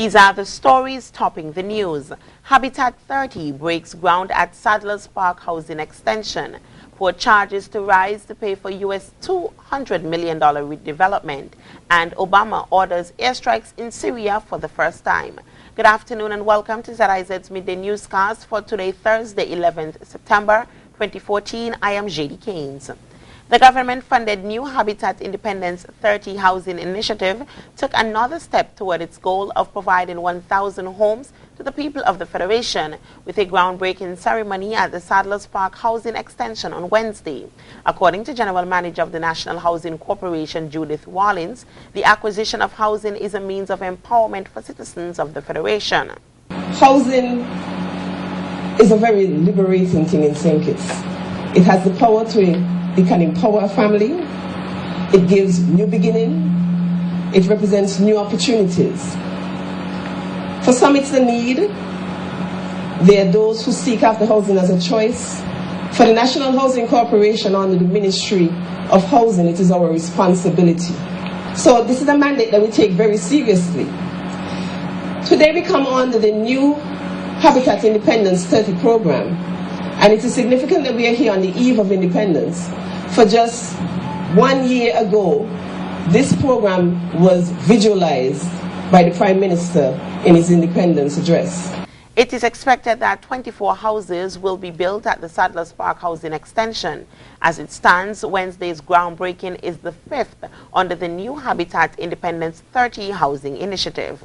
These are the stories topping the news. Habitat 30 breaks ground at Sadler's Park Housing Extension. Port charges to rise to pay for U.S. $200 million redevelopment. And Obama orders airstrikes in Syria for the first time. Good afternoon and welcome to ZIZ Midday Newscast for today, Thursday, 11th September 2014. I am JD Keynes. The government-funded New Habitat Independence 30 housing initiative took another step toward its goal of providing 1,000 homes to the people of the Federation with a groundbreaking ceremony at the Sadler's Park Housing Extension on Wednesday. According to General Manager of the National Housing Corporation, Judith Wallins, the acquisition of housing is a means of empowerment for citizens of the Federation. Housing is a very liberating thing in St. Kitts. It has the power it can empower a family, it gives new beginning, it represents new opportunities. For some it's a need. There are those who seek after housing as a choice. For the National Housing Corporation under the Ministry of Housing, it is our responsibility. So this is a mandate that we take very seriously. Today we come under the New Habitat Independence 30 program. And it is significant that we are here on the eve of independence. For just 1 year ago, this program was visualized by the Prime Minister in his independence address. It is expected that 24 houses will be built at the Sadler's Park Housing Extension. As it stands, Wednesday's groundbreaking is the fifth under the New Habitat Independence 30 housing initiative.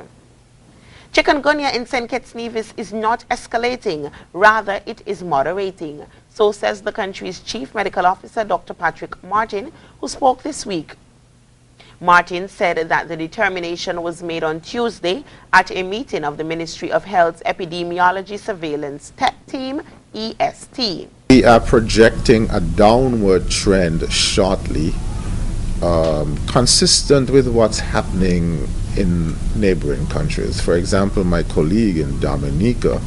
Chikungunya in St. Kitts Nevis is not escalating, rather it is moderating. So says the country's Chief Medical Officer, Dr. Patrick Martin, who spoke this week. Martin said that the determination was made on Tuesday at a meeting of the Ministry of Health's Epidemiology Surveillance Team, EST. We are projecting a downward trend shortly, consistent with what's happening in neighboring countries. For example, my colleague in Dominica,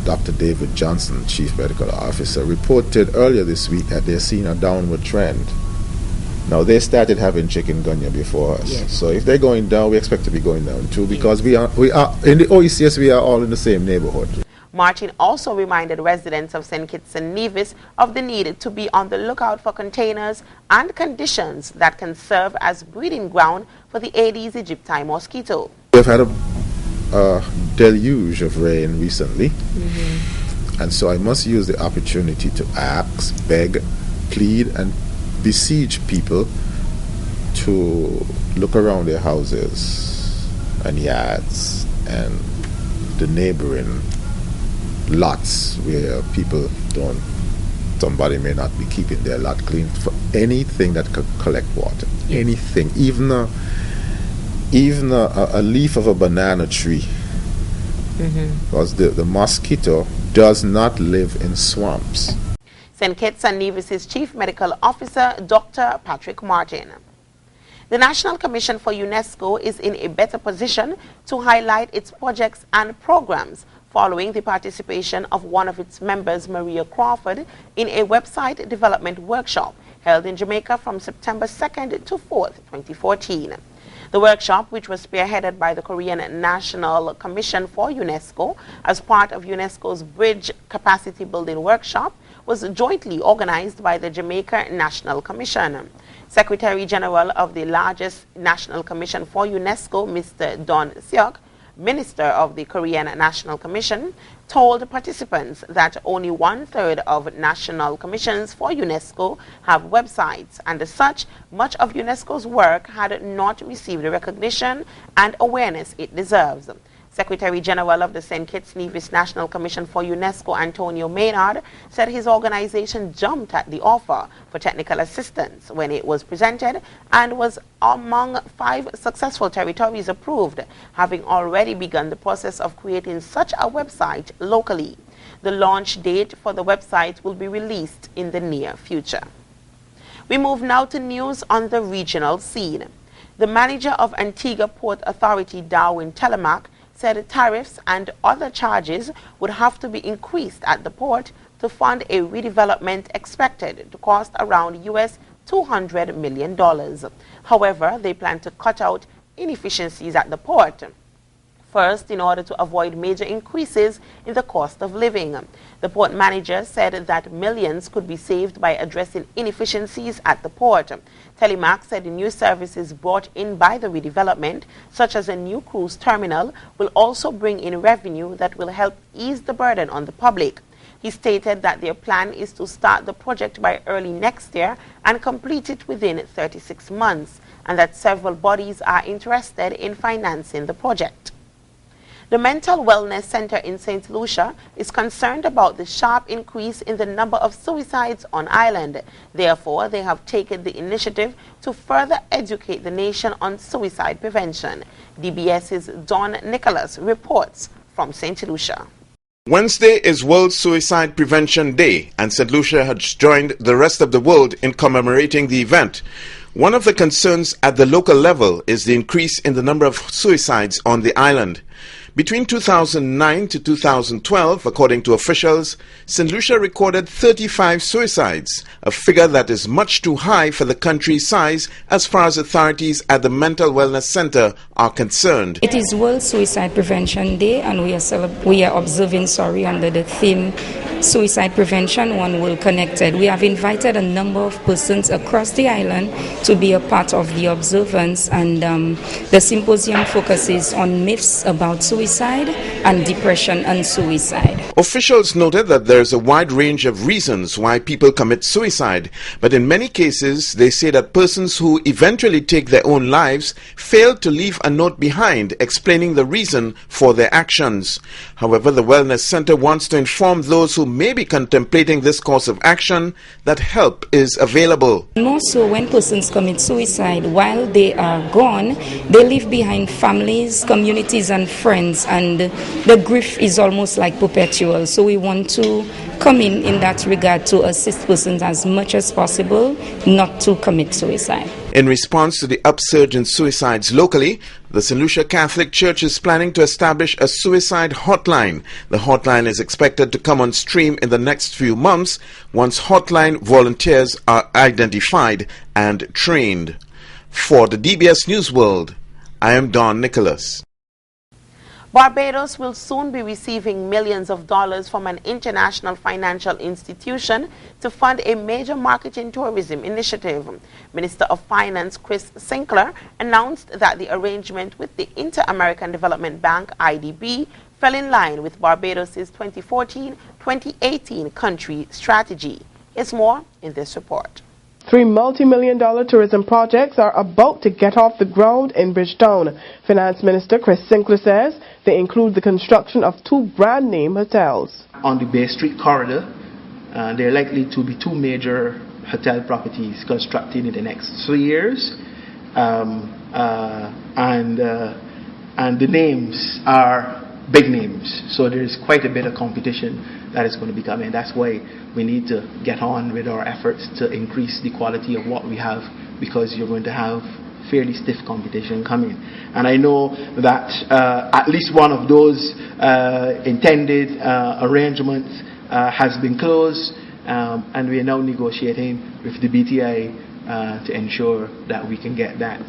Dr. David Johnson, Chief Medical Officer, reported earlier this week that they're seeing a downward trend. Now, they started having chikungunya before us. Yes. So if they're going down, we expect to be going down too, because we are in the OECS, we are all in the same neighborhood. Martin also reminded residents of St. Kitts and Nevis of the need to be on the lookout for containers and conditions that can serve as breeding ground for the Aedes aegypti mosquito. We've had a deluge of rain recently, and so I must use the opportunity to ask, beg, plead, and beseech people to look around their houses and yards and the neighboring lots where somebody may not be keeping their lot clean, for anything that could collect water. Anything, even a leaf of a banana tree, because the mosquito does not live in swamps. St. Kitts and Nevis's Chief Medical Officer, Dr. Patrick Martin. The National Commission for UNESCO is in a better position to highlight its projects and programs following the participation of one of its members, Maria Crawford, in a website development workshop held in Jamaica from September 2nd to 4th, 2014. The workshop, which was spearheaded by the Korean National Commission for UNESCO as part of UNESCO's Bridge Capacity Building Workshop, was jointly organized by the Jamaica National Commission. Secretary General of the largest National Commission for UNESCO, Mr. Don Seok, Minister of the Korean National Commission, told participants that only 1/3 of national commissions for UNESCO have websites, and as such, much of UNESCO's work had not received the recognition and awareness it deserves. Secretary General of the St. Kitts Nevis National Commission for UNESCO, Antonio Maynard, said his organization jumped at the offer for technical assistance when it was presented and was among 5 successful territories approved, having already begun the process of creating such a website locally. The launch date for the website will be released in the near future. We move now to news on the regional scene. The manager of Antigua Port Authority, Darwin Telemac, said tariffs and other charges would have to be increased at the port to fund a redevelopment expected to cost around US $200 million. However, they plan to cut out inefficiencies at the port. First, in order to avoid major increases in the cost of living. The port manager said that millions could be saved by addressing inefficiencies at the port. Telemac said the new services brought in by the redevelopment, such as a new cruise terminal, will also bring in revenue that will help ease the burden on the public. He stated that their plan is to start the project by early next year and complete it within 36 months, and that several bodies are interested in financing the project. The Mental Wellness Center in St. Lucia is concerned about the sharp increase in the number of suicides on island. Therefore, they have taken the initiative to further educate the nation on suicide prevention. DBS's Don Nicholas reports from St. Lucia. Wednesday is World Suicide Prevention Day, and St. Lucia has joined the rest of the world in commemorating the event. One of the concerns at the local level is the increase in the number of suicides on the island. Between 2009 to 2012, according to officials, St. Lucia recorded 35 suicides, a figure that is much too high for the country's size as far as authorities at the Mental Wellness Center are concerned. It is World Suicide Prevention Day, and we are observing under the theme Suicide Prevention, One World Connected. We have invited a number of persons across the island to be a part of the observance, and the symposium focuses on myths about suicide and depression and suicide. Officials noted that there is a wide range of reasons why people commit suicide, but in many cases they say that persons who eventually take their own lives fail to leave a note behind explaining the reason for their actions. However, the Wellness Center wants to inform those who may be contemplating this course of action that help is available. More so, when persons commit suicide, while they are gone, they leave behind families, communities and friends, and the grief is almost like perpetual. So we want to come in that regard to assist persons as much as possible not to commit suicide. In response to the upsurge in suicides locally, the St. Lucia Catholic Church is planning to establish a suicide hotline. The hotline is expected to come on stream in the next few months once hotline volunteers are identified and trained. For the DBS News World, I am Don Nicholas. Barbados will soon be receiving millions of dollars from an international financial institution to fund a major marketing tourism initiative. Minister of Finance Chris Sinclair announced that the arrangement with the Inter-American Development Bank, IDB, fell in line with Barbados' 2014-2018 country strategy. Here's more in this report. 3 multi-million-dollar tourism projects are about to get off the ground in Bridgetown. Finance Minister Chris Sinclair says they include the construction of 2 brand-name hotels. On the Bay Street corridor, there are likely to be 2 major hotel properties constructed in the next 3 years. And the names are big names, so there is quite a bit of competition that is going to be coming. That's why we need to get on with our efforts to increase the quality of what we have, because you're going to have fairly stiff competition coming. And I know that at least one of those intended arrangements has been closed, and we are now negotiating with the BTI to ensure that we can get that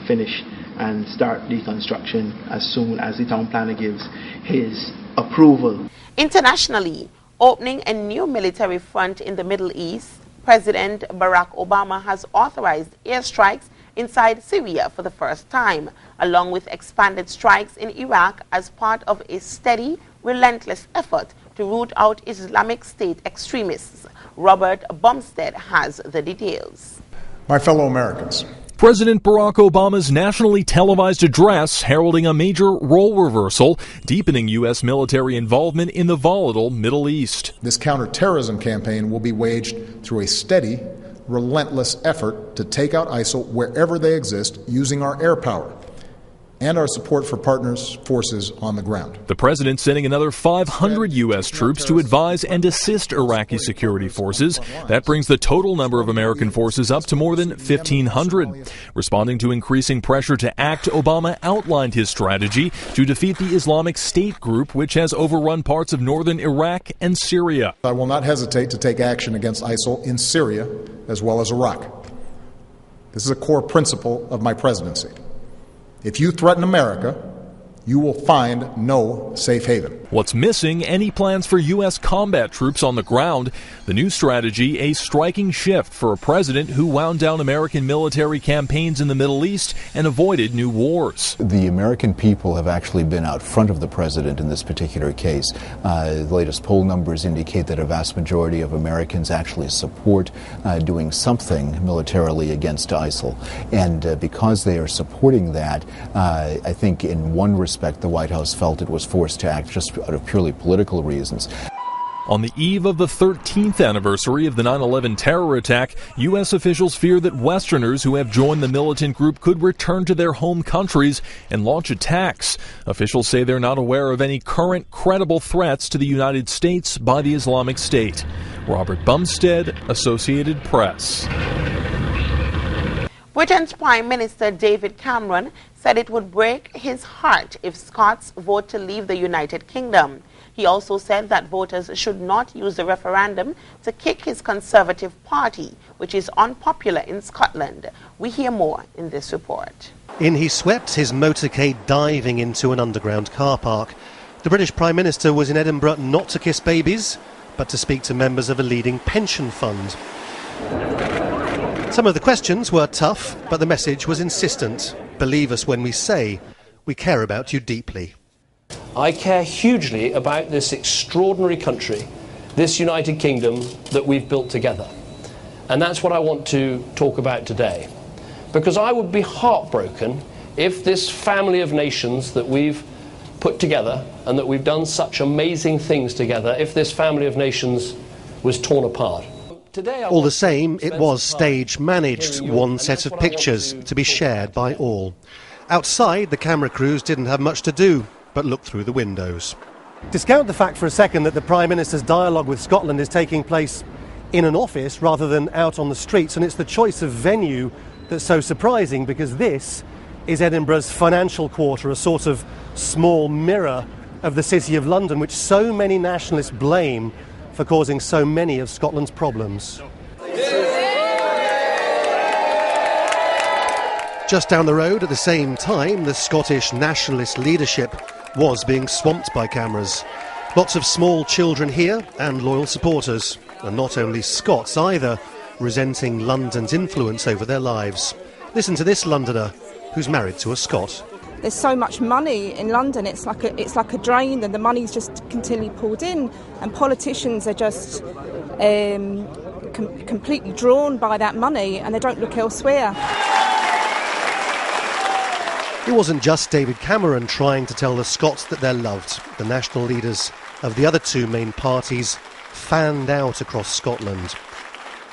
finished and start the construction as soon as the town planner gives his approval. Internationally, opening a new military front in the Middle East, President Barack Obama has authorized airstrikes inside Syria for the first time, along with expanded strikes in Iraq as part of a steady, relentless effort to root out Islamic State extremists. Robert Bumstead has the details. My fellow Americans, President Barack Obama's nationally televised address heralding a major role reversal, deepening U.S. military involvement in the volatile Middle East. this counterterrorism campaign will be waged through a steady, relentless effort to take out ISIL wherever they exist using our air power and our support for partners' forces on the ground. The president sending another 500 U.S. troops to advise and assist Iraqi security forces. That brings the total number of American forces up to more than 1,500. Responding to increasing pressure to act, Obama outlined his strategy to defeat the Islamic State group, which has overrun parts of northern Iraq and Syria. I will not hesitate to take action against ISIL in Syria as well as Iraq. This is a core principle of my presidency. If you threaten America, you will find no safe haven. What's missing? Any plans for U.S. combat troops on the ground? The new strategy, a striking shift for a president who wound down American military campaigns in the Middle East and avoided new wars. The American people have actually been out front of the president in this particular case. The latest poll numbers indicate that a vast majority of Americans actually support doing something militarily against ISIL. And because they are supporting that, I think in one respect the White House felt it was forced to act just out of purely political reasons. On the eve of the 13th anniversary of the 9/11 terror attack, U.S. officials fear that Westerners who have joined the militant group could return to their home countries and launch attacks. Officials say they're not aware of any current credible threats to the United States by the Islamic State. Robert Bumstead, Associated Press. Britain's Prime Minister David Cameron said it would break his heart if Scots vote to leave the United Kingdom. He also said that voters should not use the referendum to kick his Conservative Party, which is unpopular in Scotland. We hear more in this report. In he swept, his motorcade diving into an underground car park. The British Prime Minister was in Edinburgh not to kiss babies, but to speak to members of a leading pension fund. Some of the questions were tough, but the message was insistent. Believe us when we say we care about you deeply. I care hugely about this extraordinary country, this United Kingdom that we've built together. And that's what I want to talk about today. Because I would be heartbroken if this family of nations that we've put together and that we've done such amazing things together, if this family of nations was torn apart. All the same, it was stage managed, one set of pictures to be shared by all. Outside, the camera crews didn't have much to do but look through the windows. Discount the fact for a second that the Prime Minister's dialogue with Scotland is taking place in an office rather than out on the streets, and it's the choice of venue that's so surprising, because this is Edinburgh's financial quarter, a sort of small mirror of the City of London, which so many nationalists blame for causing so many of Scotland's problems. Just down the road at the same time, the Scottish nationalist leadership was being swamped by cameras. Lots of small children here and loyal supporters, and not only Scots either, resenting London's influence over their lives. Listen to this Londoner who's married to a Scot. There's so much money in London, it's like a drain, and the money's just continually poured in, and politicians are just completely drawn by that money, and they don't look elsewhere. It wasn't just David Cameron trying to tell the Scots that they're loved. The national leaders of the other two main parties fanned out across Scotland.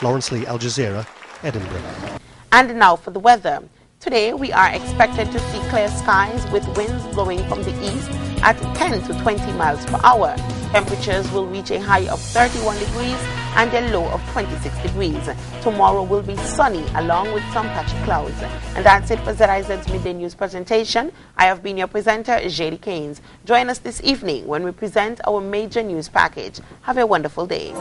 Lawrence Lee, Al Jazeera, Edinburgh. And now for the weather. Today we are expected to see clear skies with winds blowing from the east at 10 to 20 miles per hour. Temperatures will reach a high of 31 degrees and a low of 26 degrees. Tomorrow will be sunny along with some patchy clouds. And that's it for ZIZ's Midday News presentation. I have been your presenter, JD Keynes. Join us this evening when we present our major news package. Have a wonderful day.